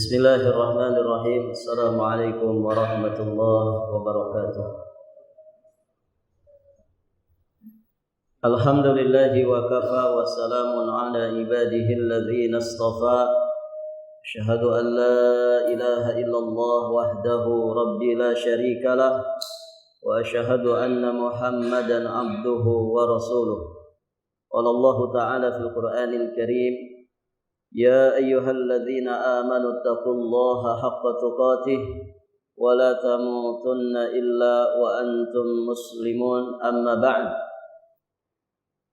Bismillahirrahmanirrahim. Assalamualaikum warahmatullahi wabarakatuh. Alhamdulillahi wa kafa wa salamun ala ibadihi alladhina istafa. Asyhadu an la ilaha illallah wahdahu rabbi la syarika lah wa asyhadu anna Muhammadan abduhu wa rasuluh. Qala Allah ta'ala fil Qur'anil Karim, Ya ayyuhalladzina amanu taqullaha haqqa tuqatih wa la tamutunna illa wa antum muslimun, amma ba'd.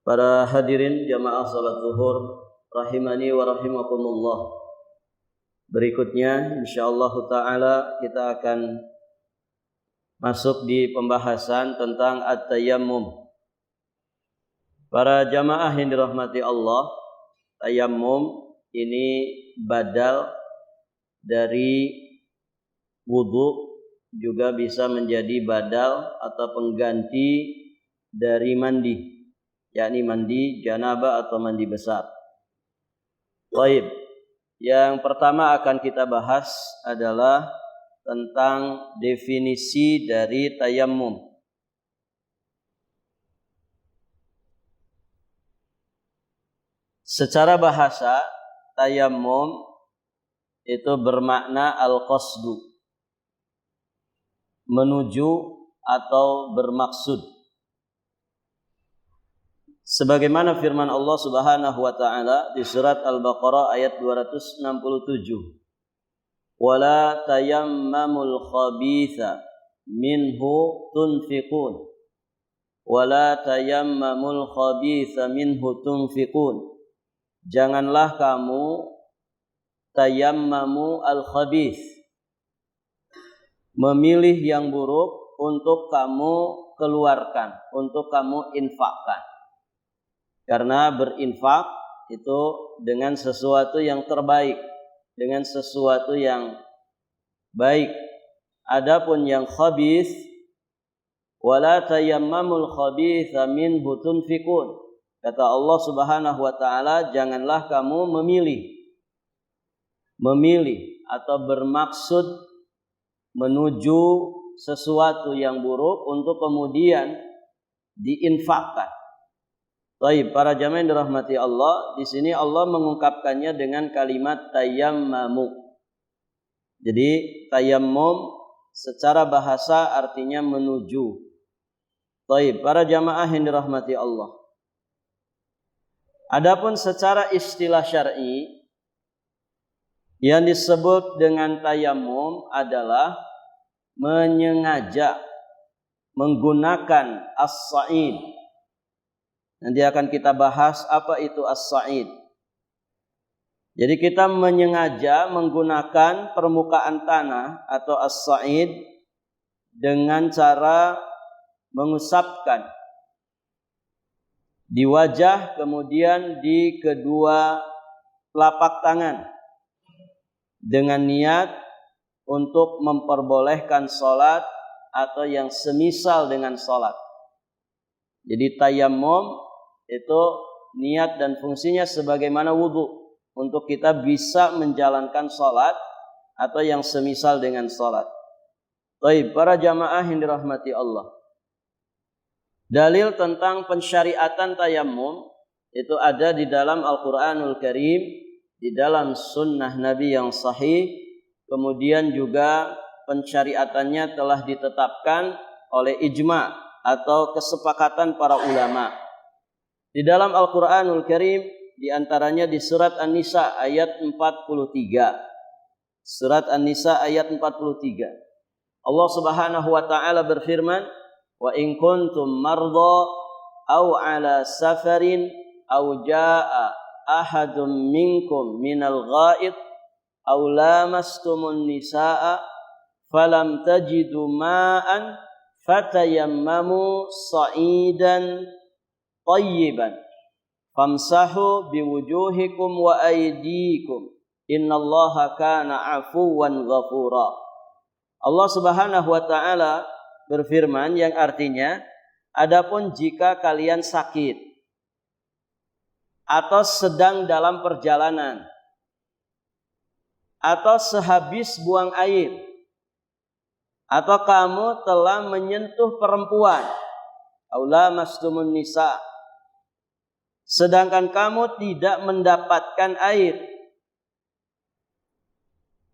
Para hadirin jamaah salat zuhur rahimani wa rahimakumullah. Berikutnya insyaallah taala kita akan masuk di pembahasan tentang at-tayammum. Para jamaah yang dirahmati Allah, tayammum ini badal dari wudu, juga bisa menjadi badal atau pengganti dari mandi, yakni mandi janabah atau mandi besar. Baik, yang pertama akan kita bahas adalah tentang definisi dari tayammum. Secara bahasa, tayammum itu bermakna al-qasdu, menuju atau bermaksud. Sebagaimana firman Allah Subhanahu wa taala di surat Al-Baqarah ayat 267. Wala tayammamul khabitha minhu tunfiqun. Wala tayammamul khabitha minhu tunfiqun. Janganlah kamu tayammamu al-khabith, memilih yang buruk untuk kamu keluarkan, untuk kamu infakkan. Karena berinfak itu dengan sesuatu yang terbaik, dengan sesuatu yang baik. Adapun yang khabith, wala tayammamul khabitha minhu tunfiqun. Kata Allah Subhanahu wa taala, janganlah kamu memilih atau bermaksud menuju sesuatu yang buruk untuk kemudian diinfakkan. Baik, para jamaah yang dirahmati Allah, di sini Allah mengungkapkannya dengan kalimat tayammamu. Jadi tayammum secara bahasa artinya menuju. Baik, para jamaah yang dirahmati Allah. Adapun secara istilah syar'i, yang disebut dengan tayammum adalah menyengaja menggunakan as-sa'id. Nanti akan kita bahas apa itu as-sa'id. Jadi kita menyengaja menggunakan permukaan tanah atau as-sa'id dengan cara mengusapkan di wajah, kemudian di kedua telapak tangan, dengan niat untuk memperbolehkan sholat atau yang semisal dengan sholat. Jadi tayammum itu niat dan fungsinya sebagaimana wudu, untuk kita bisa menjalankan sholat atau yang semisal dengan sholat. Baik, para jamaah yang dirahmati Allah, dalil tentang pensyariatan tayammum itu ada di dalam Al-Quranul Karim, di dalam sunnah Nabi yang sahih. Kemudian juga pensyariatannya telah ditetapkan oleh ijma' atau kesepakatan para ulama. Di dalam Al-Quranul Karim, di antaranya di surat An-Nisa ayat 43. Surat An-Nisa ayat 43. Allah Subhanahu wa taala berfirman, wa in kuntum marda aw ala safarin aw jaa ahadun minkum minal ghaid aw lamastumun nisaa falam tajidu ma'an fatayammamu sa'idan tayyiban famsahu biwujuhikum wa aydikum innallaha kana afuwan ghafura. Allah Subhanahu wa taala berfirman yang artinya, adapun jika kalian sakit atau sedang dalam perjalanan atau sehabis buang air, atau kamu telah menyentuh perempuan, aula mastumun nisa, sedangkan kamu tidak mendapatkan air.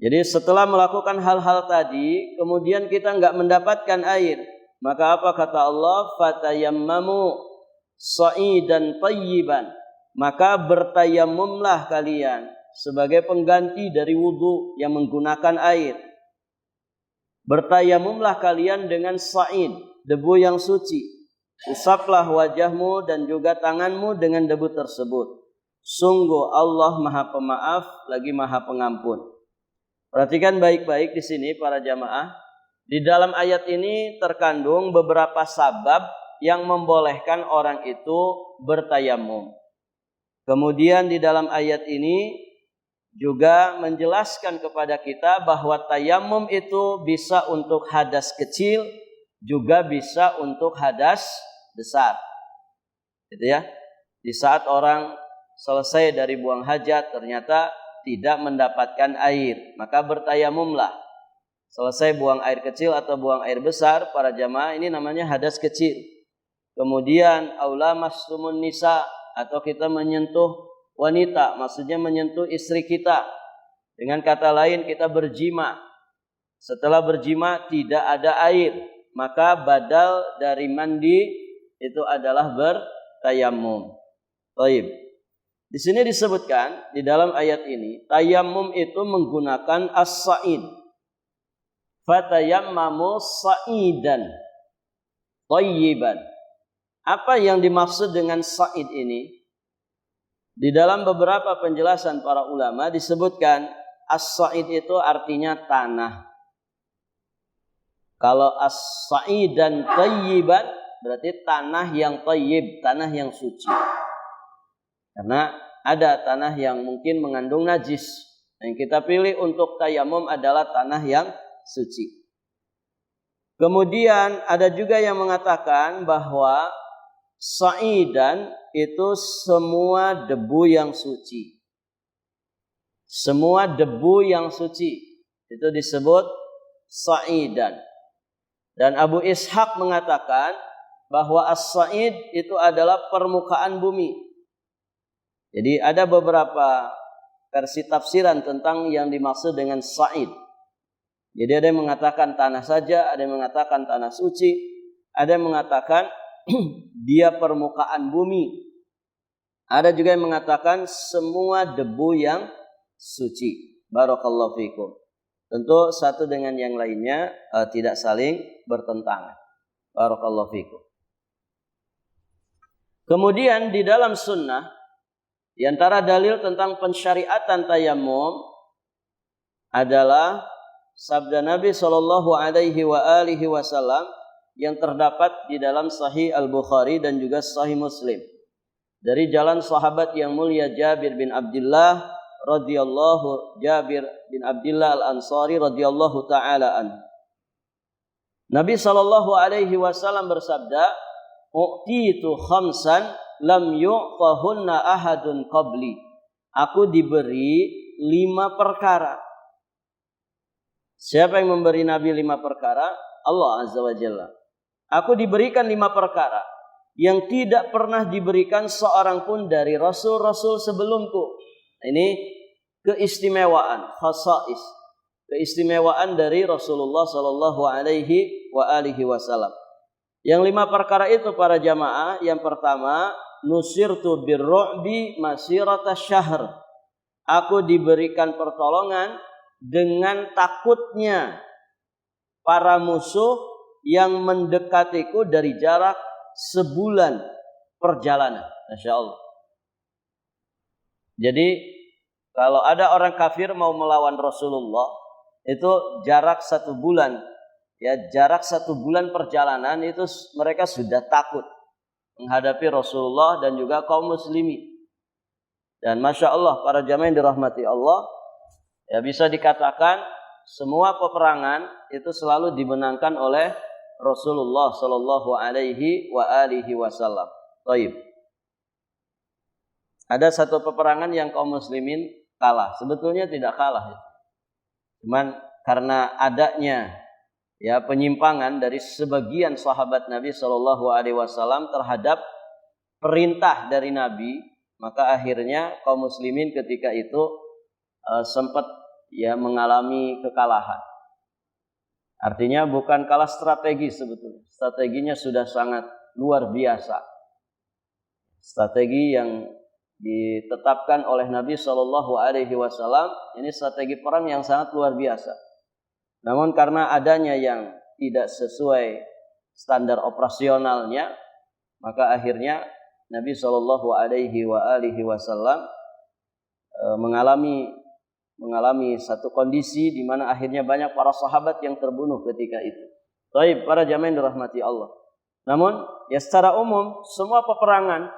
Jadi setelah melakukan hal-hal tadi, kemudian kita enggak mendapatkan air, maka apa kata Allah? Fatayammamu sa'idan tayyiban, maka bertayamumlah kalian sebagai pengganti dari wudu yang menggunakan air. Bertayamumlah kalian dengan sa'id, debu yang suci. Usaplah wajahmu dan juga tanganmu dengan debu tersebut. Sungguh Allah Maha Pemaaf lagi Maha Pengampun. Perhatikan baik-baik di sini para jamaah. Di dalam ayat ini terkandung beberapa sabab yang membolehkan orang itu bertayamum. Kemudian di dalam ayat ini juga menjelaskan kepada kita bahwa tayamum itu bisa untuk hadas kecil, juga bisa untuk hadas besar. Gitu ya. Di saat orang selesai dari buang hajat ternyata tidak mendapatkan air, maka bertayamumlah. Selesai buang air kecil atau buang air besar, para jamaah, ini namanya hadas kecil. Kemudian aula mastumun nisa, atau kita menyentuh wanita, maksudnya menyentuh istri kita. Dengan kata lain kita berjima. Setelah berjima tidak ada air, maka badal dari mandi itu adalah bertayamum. Baik. Di sini disebutkan di dalam ayat ini, tayamum itu menggunakan as-sa'id. Fatayammamu sa'idan tayyiban. Apa yang dimaksud dengan sa'id ini? Di dalam beberapa penjelasan para ulama disebutkan as-sa'id itu artinya tanah. Kalau as-sa'idan tayyiban berarti tanah yang tayyib, tanah yang suci. Karena ada tanah yang mungkin mengandung najis. Yang kita pilih untuk tayamum adalah tanah yang suci. Kemudian ada juga yang mengatakan bahwa sa'idan itu semua debu yang suci. Semua debu yang suci itu disebut sa'idan. Dan Abu Ishaq mengatakan bahwa as-sa'id itu adalah permukaan bumi. Jadi ada beberapa versi tafsiran tentang yang dimaksud dengan sa'id. Jadi ada yang mengatakan tanah saja, ada yang mengatakan tanah suci, ada yang mengatakan dia permukaan bumi. Ada juga yang mengatakan semua debu yang suci. Barakallahu fikum. Tentu satu dengan yang lainnya tidak saling bertentangan. Barakallahu fikum. Kemudian di dalam sunnah, di antara dalil tentang pensyariatan tayamum adalah sabda Nabi sallallahu alaihi wasallam yang terdapat di dalam Sahih Al-Bukhari dan juga Sahih Muslim dari jalan sahabat yang mulia Jabir bin Abdullah Al-Ansari radhiyallahu taala an. Nabi sallallahu alaihi wasallam bersabda, "U'titu khamsan lam yu'fahunna ahadun qabli." Aku diberi 5 perkara. Siapa yang memberi Nabi 5 perkara? Allah Azza wa Jalla. Aku diberikan 5 perkara yang tidak pernah diberikan seorang pun dari rasul-rasul sebelumku. Ini keistimewaan, khasais, keistimewaan dari Rasulullah sallallahu alaihi wasallam. Yang 5 perkara itu para jamaah, yang pertama, nusirtu birru'bi masirata syahr. Aku diberikan pertolongan dengan takutnya para musuh yang mendekatiku dari jarak sebulan perjalanan. Masya Allah. Jadi kalau ada orang kafir mau melawan Rasulullah, itu jarak 1 bulan. Ya, jarak 1 bulan perjalanan itu mereka sudah takut menghadapi Rasulullah dan juga kaum muslimin. Dan Masya Allah, para jamaah yang dirahmati Allah, ya bisa dikatakan semua peperangan itu selalu dimenangkan oleh Rasulullah sallallahu alaihi wasallam. Baik. Ada satu peperangan yang kaum muslimin kalah. Sebetulnya tidak kalah. Cuman karena adanya penyimpangan dari sebagian sahabat Nabi Shallallahu Alaihi Wasallam terhadap perintah dari Nabi, maka akhirnya kaum muslimin ketika itu sempat mengalami kekalahan. Artinya bukan kalah strategi sebetulnya. Strateginya sudah sangat luar biasa. Strategi yang ditetapkan oleh Nabi Shallallahu Alaihi Wasallam ini strategi perang yang sangat luar biasa. Namun karena adanya yang tidak sesuai standar operasionalnya, maka akhirnya Nabi Shallallahu Alaihi Wasallam mengalami satu kondisi di mana akhirnya banyak para sahabat yang terbunuh ketika itu. Baik, para jamaah yang dirahmati Allah. Namun secara umum semua peperangan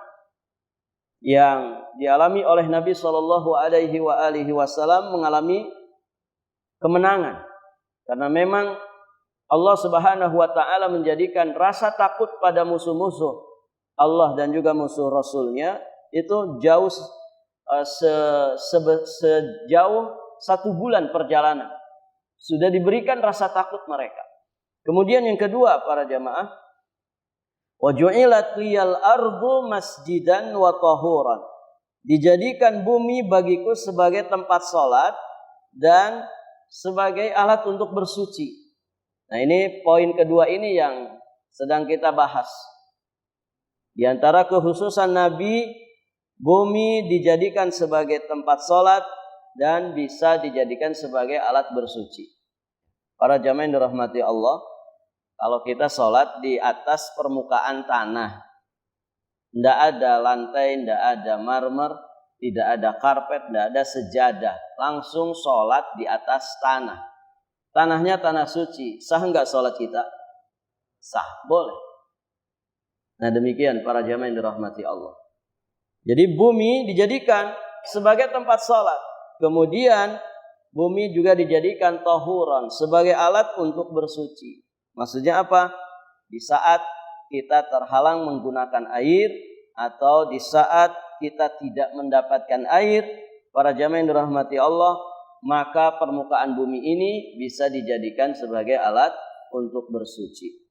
yang dialami oleh Nabi Shallallahu Alaihi Wasallam mengalami kemenangan, karena memang Allah Subhanahu Wa Taala menjadikan rasa takut pada musuh-musuh Allah dan juga musuh Rasulnya itu jauh sejauh 1 bulan perjalanan sudah diberikan rasa takut mereka. Kemudian yang kedua, para jamaah, wa ju'ilat liyal ardu masjidan wa tahuran, dijadikan bumi bagiku sebagai tempat salat dan sebagai alat untuk bersuci. Nah, ini poin kedua ini yang sedang kita bahas. Di antara kekhususan Nabi, bumi dijadikan sebagai tempat salat dan bisa dijadikan sebagai alat bersuci. Para jamaah yang dirahmati Allah, kalau kita salat di atas permukaan tanah, tidak ada lantai, tidak ada marmer, tidak ada karpet, tidak ada sejadah, langsung salat di atas tanah. Tanahnya tanah suci, sah enggak salat kita? Sah, boleh. Nah, demikian para jamaah yang dirahmati Allah. Jadi bumi dijadikan sebagai tempat salat. Kemudian bumi juga dijadikan tahuran, sebagai alat untuk bersuci. Maksudnya apa? Di saat kita terhalang menggunakan air atau di saat kita tidak mendapatkan air, para jamaah yang dirahmati Allah, maka permukaan bumi ini bisa dijadikan sebagai alat untuk bersuci.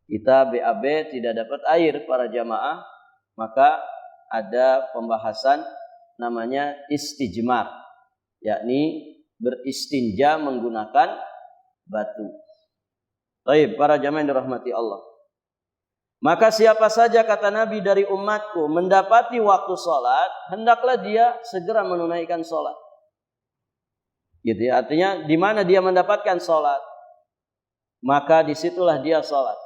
Kita BAB tidak dapat air, para jamaah, maka ada pembahasan namanya istijmar, yakni beristinja menggunakan batu. Baik, para jamaah yang dirahmati Allah. Maka siapa saja, kata Nabi, dari umatku mendapati waktu sholat, hendaklah dia segera menunaikan sholat. Gitu ya, artinya di mana dia mendapatkan sholat, maka disitulah dia sholat.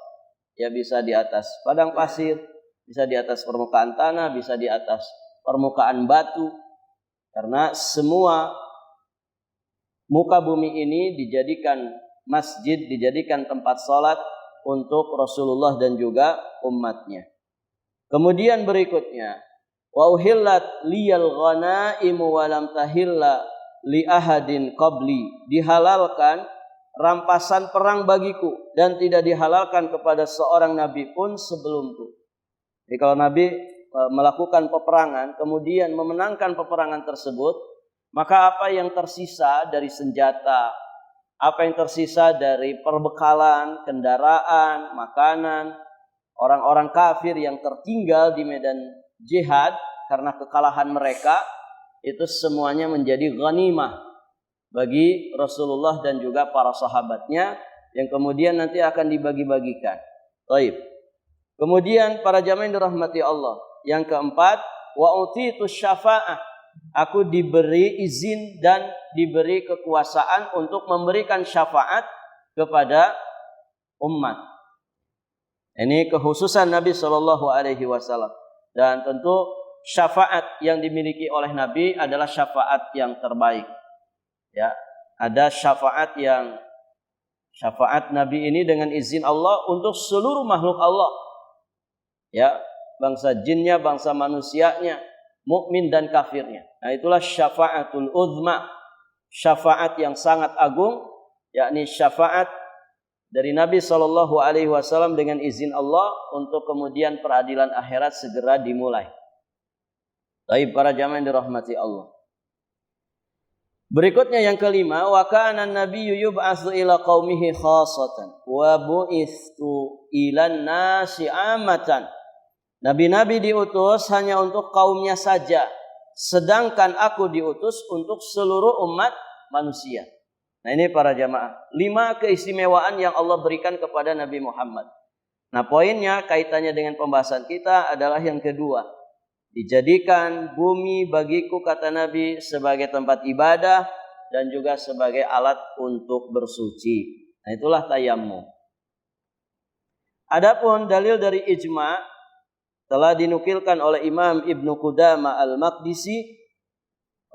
Ya, bisa di atas padang pasir, bisa di atas permukaan tanah, bisa di atas permukaan batu. Karena semua muka bumi ini dijadikan masjid, dijadikan tempat sholat untuk Rasulullah dan juga umatnya. Kemudian berikutnya, wa uhillat liyal ghanaimu wa lam tahilla li ahadin qabli, dihalalkan rampasan perang bagiku dan tidak dihalalkan kepada seorang nabi pun sebelumku. Jadi kalau Nabi melakukan peperangan kemudian memenangkan peperangan tersebut, maka apa yang tersisa dari senjata, apa yang tersisa dari perbekalan, kendaraan, makanan, orang-orang kafir yang tertinggal di medan jihad karena kekalahan mereka, itu semuanya menjadi ghanimah bagi Rasulullah dan juga para sahabatnya yang kemudian nanti akan dibagi-bagikan. Baik. Kemudian para jamaah yang dirahmati Allah, yang keempat, wa utitu syafa'ah, aku diberi izin dan diberi kekuasaan untuk memberikan syafaat kepada umat. Ini kekhususan Nabi Shallallahu Alaihi Wasallam. Dan tentu syafaat yang dimiliki oleh Nabi adalah syafaat yang terbaik. Ya, ada syafaat Nabi ini dengan izin Allah untuk seluruh makhluk Allah. Ya, bangsa jinnya, bangsa manusianya, mukmin dan kafirnya. Nah, itulah syafaatul uzma, syafaat yang sangat agung, yakni syafaat dari Nabi Shallallahu Alaihi Wasallam dengan izin Allah untuk kemudian peradilan akhirat segera dimulai. Baik, para jamaah yang dirahmati Allah. Berikutnya yang kelima, wa kana an-nabiyyu yub'atsu ila qaumihi khassatan wa bu'itsu ilan nasi 'ammatan. Nabi-nabi diutus hanya untuk kaumnya saja, sedangkan aku diutus untuk seluruh umat manusia. Nah, ini para jamaah, 5 keistimewaan yang Allah berikan kepada Nabi Muhammad. Nah, poinnya kaitannya dengan pembahasan kita adalah yang kedua. Dijadikan bumi bagiku, kata Nabi, sebagai tempat ibadah dan juga sebagai alat untuk bersuci. Nah, itulah tayammum. Adapun dalil dari ijma' telah dinukilkan oleh Imam Ibnu Qudamah Al-Maqdisi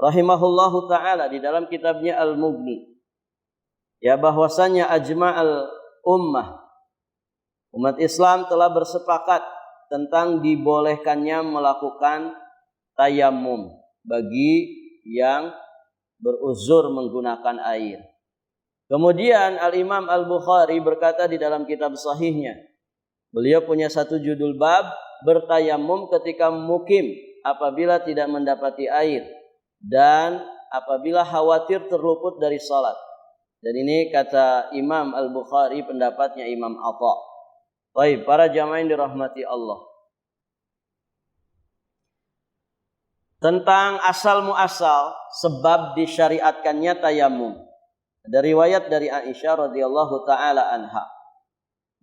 rahimahullahu ta'ala di dalam kitabnya Al-Mughni. Ya, bahwasanya ajma'al ummah, umat Islam telah bersepakat tentang dibolehkannya melakukan tayammum bagi yang beruzur menggunakan air. Kemudian Al-Imam Al-Bukhari berkata di dalam kitab sahihnya, beliau punya satu judul bab, bertayammum ketika mukim apabila tidak mendapati air dan apabila khawatir terluput dari salat. Dan ini kata Imam Al-Bukhari pendapatnya Imam Atha. Baik, para jamaah yang dirahmati Allah. Tentang asal muasal sebab disyariatkannya tayammum. Ada riwayat dari Aisyah radhiyallahu taala anha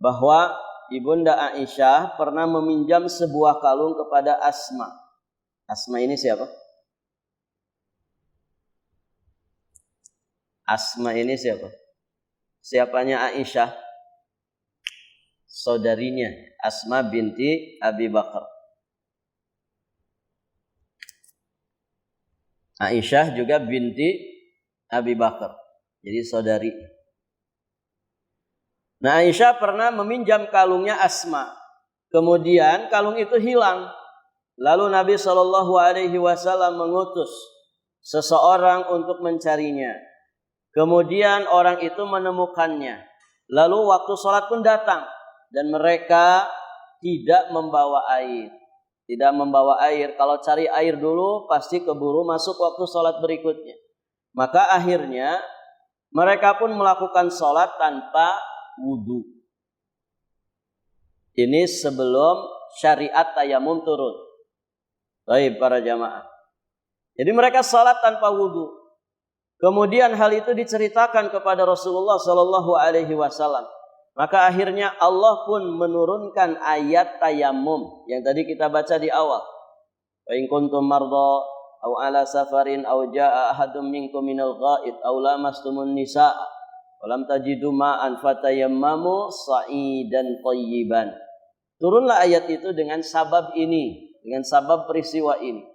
bahwa Ibunda Aisyah pernah meminjam sebuah kalung kepada Asma. Asma ini siapa? Asma ini siapa? Siapanya Aisyah? Saudarinya Asma binti Abi Bakar. Aisyah juga binti Abi Bakar, jadi saudari. Nah, Aisyah pernah meminjam kalungnya Asma. Kemudian kalung itu hilang. Lalu Nabi SAW mengutus seseorang untuk mencarinya. Kemudian orang itu menemukannya. Lalu waktu sholat pun datang. Dan mereka tidak membawa air. Tidak membawa air. Kalau cari air dulu pasti keburu masuk waktu sholat berikutnya. Maka akhirnya mereka pun melakukan sholat tanpa wudu. Ini sebelum syariat tayamum turun. Baik para jamaah. Jadi mereka sholat tanpa wudu. Kemudian hal itu diceritakan kepada Rasulullah SAW. Maka akhirnya Allah pun menurunkan ayat tayamum yang tadi kita baca di awal. Wa in kuntum mardha aw ala safarin aw jaa ahadum minkum minal ghaid aw lamastumun nisaa wa lam tajidu ma'an fatayammamu sa'idan thayyiban. Turunlah ayat itu dengan sabab ini, dengan sabab peristiwa ini.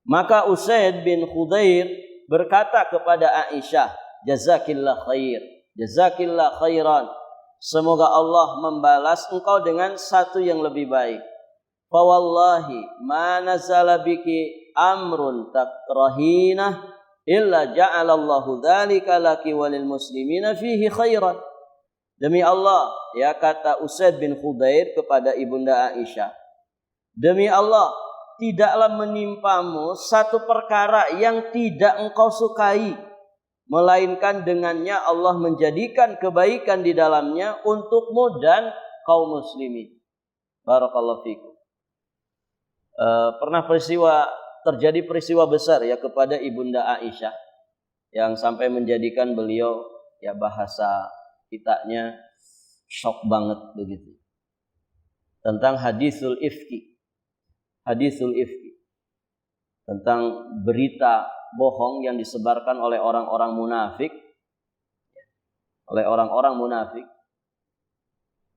Maka Usaid bin Khudair berkata kepada Aisyah, jazakillah khair, jazakillah khairan. Semoga Allah membalas engkau dengan satu yang lebih baik. Fa wallahi ma nazala biki amrun takrahinah illa ja'alallahu dzalika laki walil muslimina fihi khairan. Demi Allah, ya kata Usaid bin Khudair kepada Ibunda Aisyah, demi Allah, tidaklah menimpamu satu perkara yang tidak engkau sukai, melainkan dengannya Allah menjadikan kebaikan di dalamnya untukmu dan kaum muslimin. Barakallahu fikum. Pernah terjadi peristiwa besar ya kepada Ibunda Aisyah yang sampai menjadikan beliau, ya bahasa kitanya, shock banget begitu. Tentang hadisul ifki. Hadisul ifki. Tentang berita bohong yang disebarkan oleh orang-orang munafik,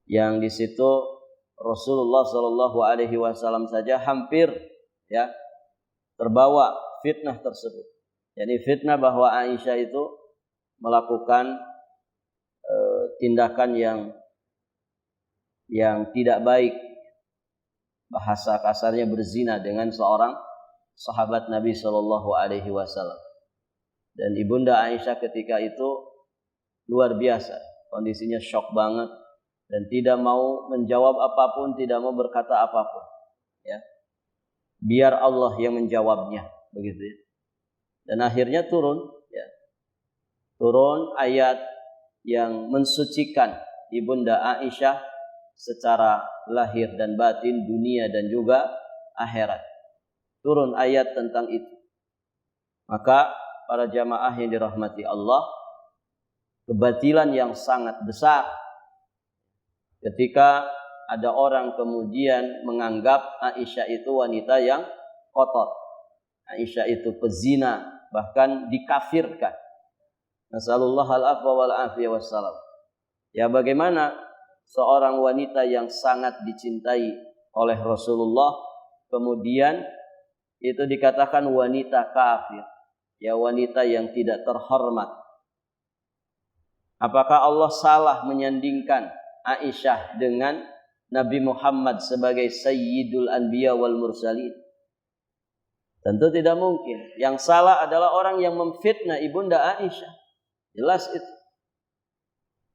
yang di situ Rasulullah SAW saja hampir ya terbawa fitnah tersebut. Jadi fitnah bahwa Aisyah itu melakukan tindakan yang tidak baik, bahasa kasarnya berzina dengan seorang sahabat Nabi SAW. Dan Ibunda Aisyah ketika itu luar biasa, kondisinya shock banget dan tidak mau menjawab apapun, tidak mau berkata apapun. Ya, biar Allah yang menjawabnya, begitu. Ya. Dan akhirnya turun ayat yang mensucikan Ibunda Aisyah secara lahir dan batin, dunia dan juga akhirat. Turun ayat tentang itu. Maka para jamaah yang dirahmati Allah, kebatilan yang sangat besar ketika ada orang kemudian menganggap Aisyah itu wanita yang kotor, Aisyah itu pezina, bahkan dikafirkan. Nasallallahu al-afwa wal afiyah wassalam. Ya, bagaimana seorang wanita yang sangat dicintai oleh Rasulullah kemudian itu dikatakan wanita kafir, ya, wanita yang tidak terhormat. Apakah Allah salah menyandingkan Aisyah dengan Nabi Muhammad sebagai Sayyidul Anbiya wal Mursalin? Tentu tidak mungkin. Yang salah adalah orang yang memfitnah Ibunda Aisyah. Jelas itu.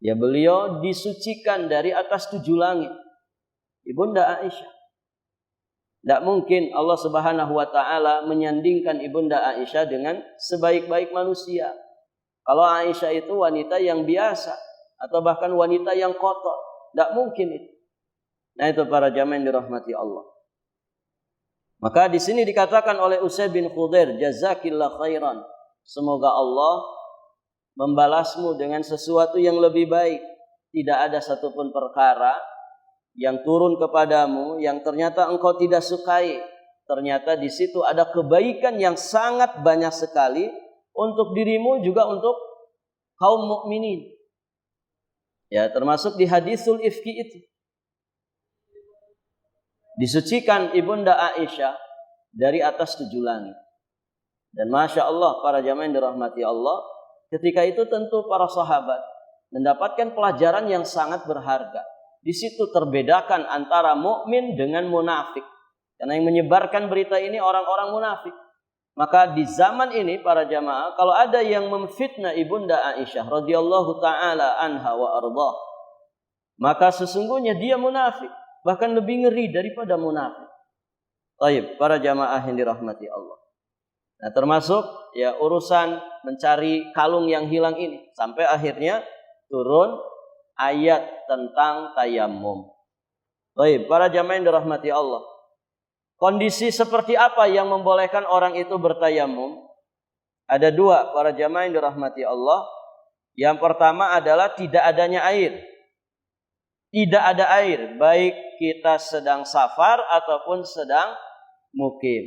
Ya, beliau disucikan dari atas 7 langit. Ibunda Aisyah. Tidak mungkin Allah Subhanahu wa ta'ala menyandingkan Ibunda Aisyah dengan sebaik-baik manusia. Kalau Aisyah itu wanita yang biasa atau bahkan wanita yang kotor, tidak mungkin itu. Nah, itu para jamaah yang dirahmati Allah. Maka di sini dikatakan oleh Usaid bin Khudair, jazakillah khairan. Semoga Allah membalasmu dengan sesuatu yang lebih baik. Tidak ada satupun perkara yang turun kepadamu yang ternyata engkau tidak sukai. Ternyata di situ ada kebaikan yang sangat banyak sekali untuk dirimu juga untuk kaum mukminin. Ya, termasuk di hadisul ifki itu. Disucikan Ibunda Aisyah dari atas 7 langit. Dan Masya Allah, para jamaah yang dirahmati Allah, ketika itu tentu para sahabat mendapatkan pelajaran yang sangat berharga. Di situ terbedakan antara mukmin dengan munafik. Karena yang menyebarkan berita ini orang-orang munafik. Maka di zaman ini para jamaah, kalau ada yang memfitnah Ibunda Aisyah radhiyallahu taala anha wa ardhah, maka sesungguhnya dia munafik, bahkan lebih ngeri daripada munafik. Baik, para jamaah yang dirahmati Allah. Nah, termasuk ya urusan mencari kalung yang hilang ini, sampai akhirnya turun ayat tentang tayammum. Baik, para jamaah yang dirahmati Allah. Kondisi seperti apa yang membolehkan orang itu bertayammum? Ada 2, para jamaah yang dirahmati Allah. Yang pertama adalah tidak adanya air. Tidak ada air, baik kita sedang safar ataupun sedang mukim.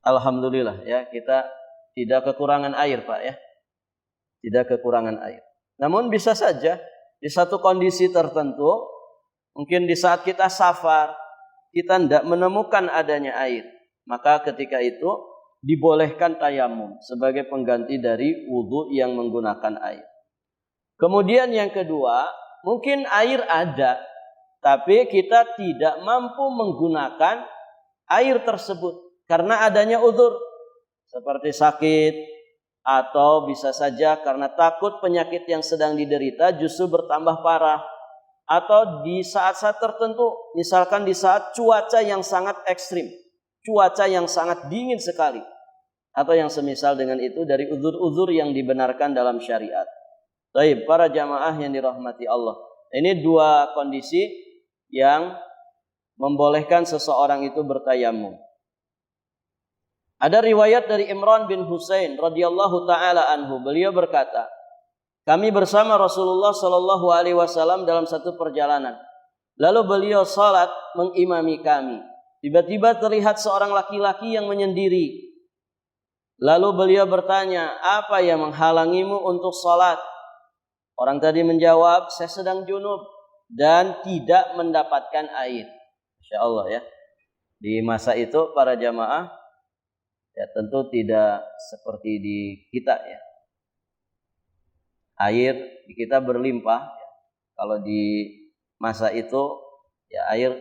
Alhamdulillah ya, kita tidak kekurangan air, Pak ya. Tidak kekurangan air. Namun bisa saja di satu kondisi tertentu, mungkin di saat kita safar, kita tidak menemukan adanya air. Maka ketika itu dibolehkan tayamum sebagai pengganti dari wudhu yang menggunakan air. Kemudian yang kedua, mungkin air ada, tapi kita tidak mampu menggunakan air tersebut karena adanya uzur seperti sakit, atau bisa saja karena takut penyakit yang sedang diderita justru bertambah parah, atau di saat-saat tertentu, misalkan di saat cuaca yang sangat ekstrim, cuaca yang sangat dingin sekali, atau yang semisal dengan itu dari uzur-uzur yang dibenarkan dalam syariat. Baik, para jamaah yang dirahmati Allah, ini 2 kondisi yang membolehkan seseorang itu bertayamum. Ada riwayat dari Imran bin Husain radhiyallahu taala anhu, beliau berkata, kami bersama Rasulullah sallallahu alaihi wasallam dalam satu perjalanan. Lalu beliau salat mengimami kami. Tiba-tiba terlihat seorang laki-laki yang menyendiri. Lalu beliau bertanya, apa yang menghalangimu untuk salat? Orang tadi menjawab, saya sedang junub dan tidak mendapatkan air. Masya Allah ya. Di masa itu para jamaah, ya tentu tidak seperti di kita ya. Air di kita berlimpah. Ya. Kalau di masa itu ya air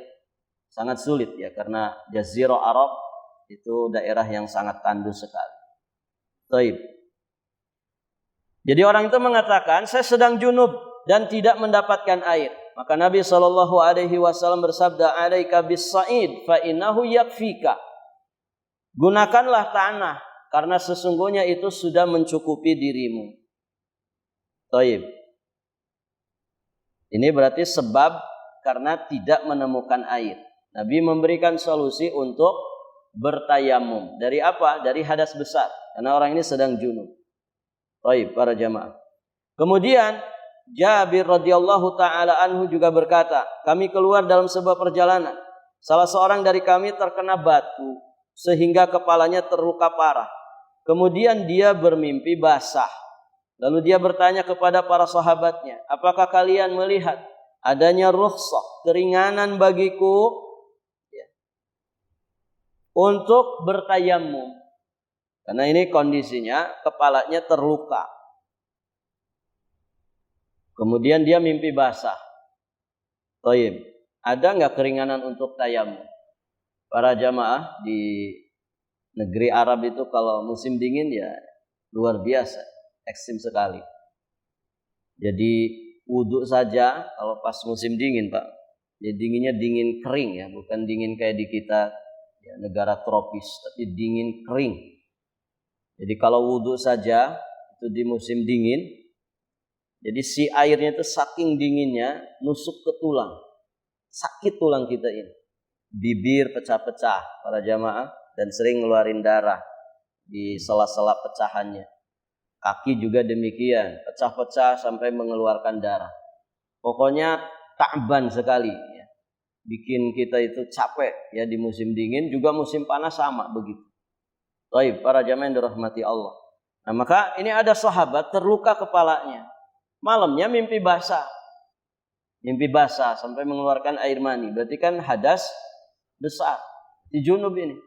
sangat sulit ya, karena Jazirah Arab itu daerah yang sangat tandus sekali. Baik. Jadi orang itu mengatakan, saya sedang junub dan tidak mendapatkan air. Maka Nabi SAW bersabda, alaika bis-sa'id fa innahu yakfika. Gunakanlah tanah karena sesungguhnya itu sudah mencukupi dirimu. Taib. Ini berarti sebab karena tidak menemukan air. Nabi memberikan solusi untuk bertayamum. Dari apa? Dari hadas besar. Karena orang ini sedang junub. Taib, para jamaah. Kemudian Jabir radhiyallahu taala anhu juga berkata, kami keluar dalam sebuah perjalanan. Salah seorang dari kami terkena batu sehingga kepalanya terluka parah. Kemudian dia bermimpi basah. Lalu dia bertanya kepada para sahabatnya, apakah kalian melihat adanya rukhsah, keringanan bagiku untuk bertayamum? Karena ini kondisinya kepalanya terluka. Kemudian dia mimpi basah. Taib. Ada nggak keringanan untuk tayamum? Para jamaah di negeri Arab itu kalau musim dingin ya luar biasa, ekstrim sekali. Jadi wudhu saja kalau pas musim dingin, Pak. Ya dinginnya dingin kering ya, bukan dingin kayak di kita ya, negara tropis, tapi dingin kering. Jadi kalau wudhu saja itu di musim dingin, jadi si airnya itu saking dinginnya nusuk ke tulang. Sakit tulang kita ini. Bibir pecah-pecah para jamaah dan sering ngeluarin darah di sela-sela pecahannya. Kaki juga demikian, pecah-pecah sampai mengeluarkan darah. Pokoknya ta'ban sekali ya. Bikin kita itu capek ya di musim dingin, juga musim panas sama begitu. Baik, para jamaah yang dirahmati Allah. Nah, maka ini ada sahabat terluka kepalanya. Malamnya mimpi basah. Mimpi basah sampai mengeluarkan air mani. Berarti kan hadas besar di junub ini.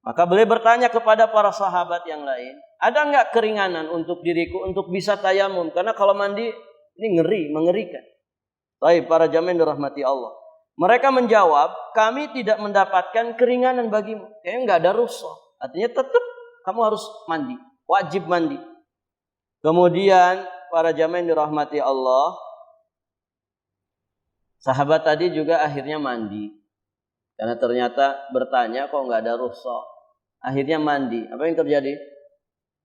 Maka beliau bertanya kepada para sahabat yang lain, ada enggak keringanan untuk diriku untuk bisa tayamum? Karena kalau mandi ini ngeri, mengerikan. Baik, para jamaah yang dirahmati Allah. Mereka menjawab, kami tidak mendapatkan keringanan bagimu. Kayaknya enggak ada rukhsah. Artinya tetap kamu harus mandi, wajib mandi. Kemudian para jamaah yang dirahmati Allah, sahabat tadi juga akhirnya mandi. Karena ternyata bertanya kok nggak ada rukhsah. Akhirnya mandi. Apa yang terjadi?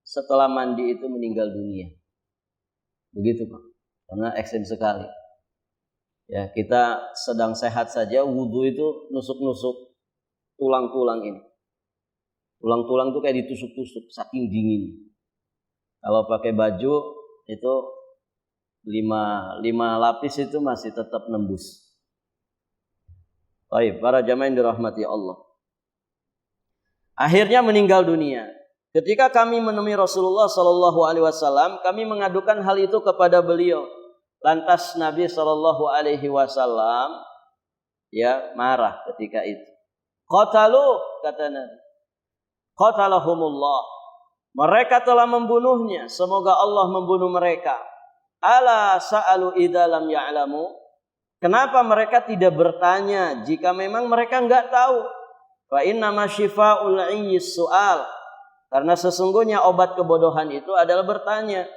Setelah mandi itu meninggal dunia. Begitu Pak. Karena ekstrem sekali. Ya, kita sedang sehat saja, wudhu itu nusuk-nusuk tulang-tulang ini. Tulang-tulang itu kayak ditusuk-tusuk, saking dingin. Kalau pakai baju itu 5 lapis itu masih tetap nembus. Baik, para jamaah yang dirahmati Allah. Akhirnya meninggal dunia. Ketika kami menemui Rasulullah Sallallahu Alaihi Wasallam, kami mengadukan hal itu kepada beliau. Lantas Nabi Sallallahu Alaihi Wasallam ya marah ketika itu. Qatalu, kata Nabi. Qatalahumullah. Mereka telah membunuhnya. Semoga Allah membunuh mereka. Ala sa'alu idza lam ya'lamu. Kenapa mereka tidak bertanya jika memang mereka enggak tahu? Fa innama syifa'ul 'iyyis su'al. Karena sesungguhnya obat kebodohan itu adalah bertanya.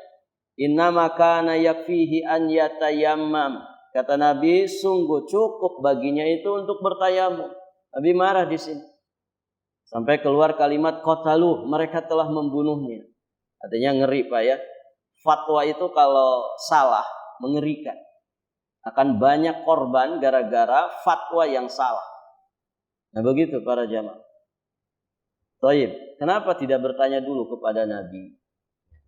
Innama kana yakfihi an yatayammam. Kata Nabi, sungguh cukup baginya itu untuk bertayamum. Nabi marah di sini. Sampai keluar kalimat qatalu, mereka telah membunuhnya. Artinya ngeri Pak ya. Fatwa itu kalau salah mengerikan. Akan banyak korban gara-gara fatwa yang salah. Nah begitu para jamaah. Thayyib. Kenapa tidak bertanya dulu kepada Nabi?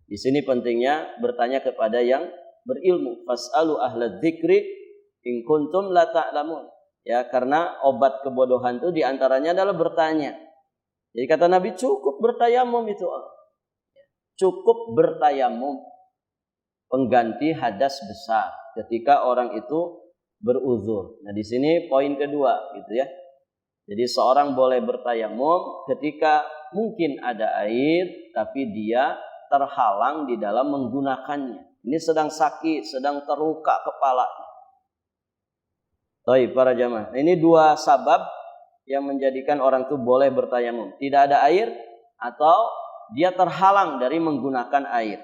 Di sini pentingnya bertanya kepada yang berilmu. Fas'alu ahla dzikri in kuntum la ta'lamun. Ya, karena obat kebodohan itu diantaranya adalah bertanya. Jadi kata Nabi cukup bertayamum itu. Cukup bertayamum. Pengganti hadas besar ketika orang itu beruzur. Nah di sini poin kedua gitu ya. Jadi seorang boleh bertayamum ketika mungkin ada air tapi dia terhalang di dalam menggunakannya. Ini sedang sakit, sedang terluka kepalanya. Baik para jamaah. Ini dua sabab yang menjadikan orang itu boleh bertayamum. Tidak ada air atau dia terhalang dari menggunakan air.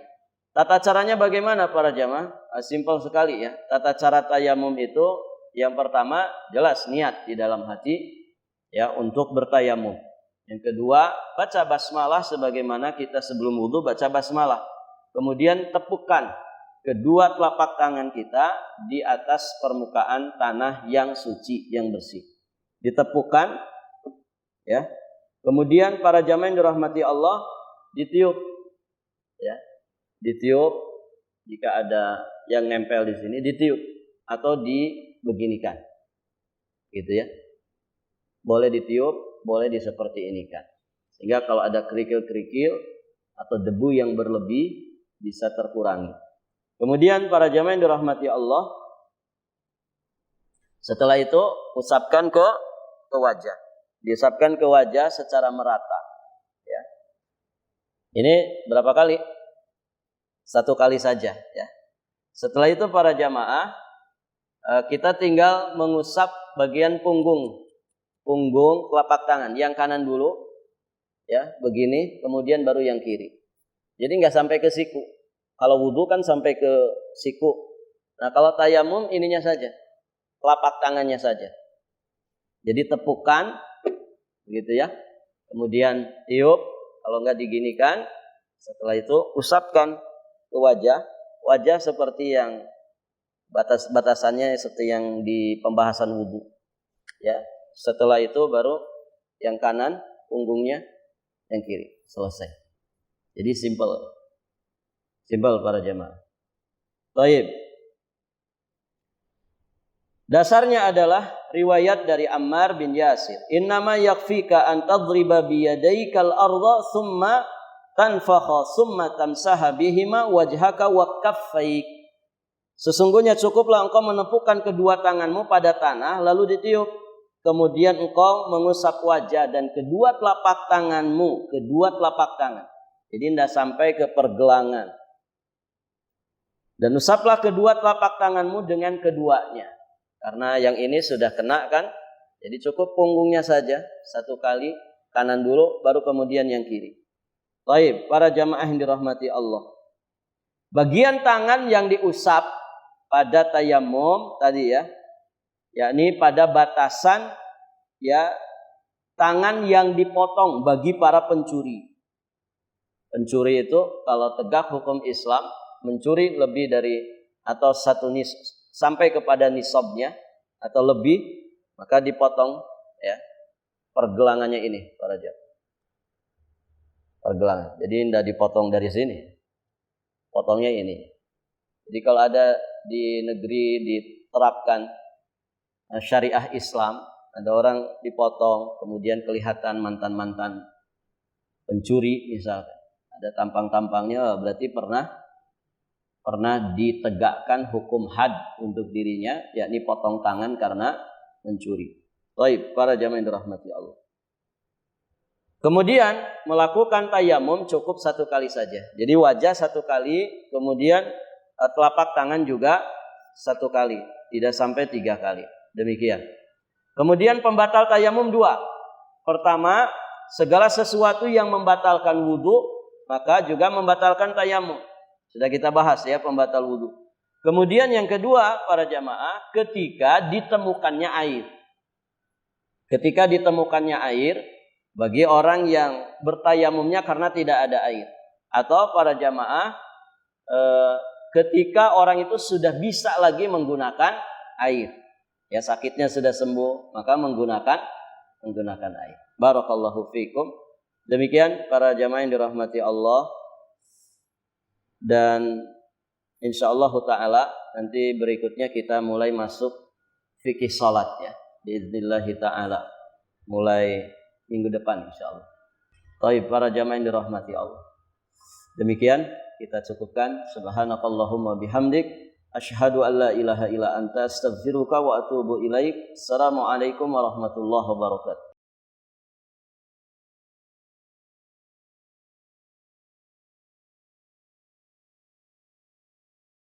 Tata caranya bagaimana para jamaah? Simpel sekali ya. Tata cara tayamum itu yang pertama jelas niat di dalam hati ya untuk bertayamum. Yang kedua, baca basmalah sebagaimana kita sebelum wudu baca basmalah. Kemudian tepukkan kedua telapak tangan kita di atas permukaan tanah yang suci, yang bersih. Ditepukkan, ya. Kemudian para jamaah yang dirahmati Allah, ditiup, ya. Ditiup jika ada yang nempel di sini, ditiup atau dibeginikan, gitu ya. Boleh ditiup, boleh diseperti ini kan. Sehingga kalau ada kerikil-kerikil atau debu yang berlebih bisa terkurangi. Kemudian para jamaah yang dirahmati Allah, setelah itu usapkan ke wajah. Diusapkan ke wajah secara merata, ya. Ini berapa kali? 1 kali saja, ya. Setelah itu para jamaah, kita tinggal mengusap bagian punggung telapak tangan, yang kanan dulu, ya, begini, kemudian baru yang kiri. Jadi nggak sampai ke siku. Kalau wudu kan sampai ke siku. Nah, kalau tayamum ininya saja, telapak tangannya saja. Jadi tepukan, begitu ya. Kemudian tiup, kalau nggak diginikan. Setelah itu usapkan ke wajah seperti yang batasannya seperti yang di pembahasan wudu, ya. Setelah itu baru yang kanan punggungnya, yang kiri, selesai. Jadi simple para jemaah. Baik. Dasarnya adalah riwayat dari Ammar bin Yasir. Innama yakfika an tadriba biyadaikal arda thumma tanfakha thumma tamsaha bihima wajhaka wa kaffaik. Sesungguhnya cukuplah engkau menepukkan kedua tanganmu pada tanah lalu ditiup. Kemudian engkau mengusap wajah dan kedua telapak tangan. Jadi tidak sampai ke pergelangan. Dan usaplah kedua telapak tanganmu dengan keduanya. Karena yang ini sudah kena kan. Jadi cukup punggungnya saja 1 kali. Kanan dulu baru kemudian yang kiri. Baik, para jamaah yang dirahmati Allah. Bagian tangan yang diusap pada tayamum tadi ya. Yakni pada batasan ya tangan yang dipotong bagi para pencuri. Pencuri itu kalau tegak hukum Islam mencuri lebih dari atau 1 sampai kepada nisabnya atau lebih maka dipotong ya pergelangannya ini para jamaah. Pergelangan. Jadi tidak dipotong dari sini. Potongnya ini. Jadi kalau ada di negeri diterapkan syariah Islam, ada orang dipotong, kemudian kelihatan mantan-mantan pencuri misalkan, ada tampang-tampangnya, berarti pernah ditegakkan hukum had untuk dirinya, yakni potong tangan karena mencuri. Baik, para jamaah yang dirahmati Allah. Kemudian melakukan tayamum cukup 1 kali saja. Jadi wajah 1 kali, kemudian telapak tangan juga 1 kali, tidak sampai 3 kali. Demikian. Kemudian pembatal tayamum 2. Pertama, segala sesuatu yang membatalkan wudu maka juga membatalkan tayamum. Sudah kita bahas ya pembatal wudu. Kemudian yang kedua para jamaah, ketika ditemukannya air. Ketika ditemukannya air bagi orang yang bertayamumnya karena tidak ada air. Atau para jamaah ketika orang itu sudah bisa lagi menggunakan air. Ya sakitnya sudah sembuh, maka menggunakan air. Barakallahu fiikum. Demikian para jamaah yang dirahmati Allah. Dan insyaallah taala nanti berikutnya kita mulai masuk fikih salat ya. Biiznillah taala. Mulai minggu depan insyaallah. Baik para jamaah yang dirahmati Allah. Demikian kita cukupkan. Subhanakallahumma bihamdik. Asyhadu an la ilaha illa anta astaghfiruka wa atubu ilaik. Assalamualaikum warahmatullahi wabarakatuh.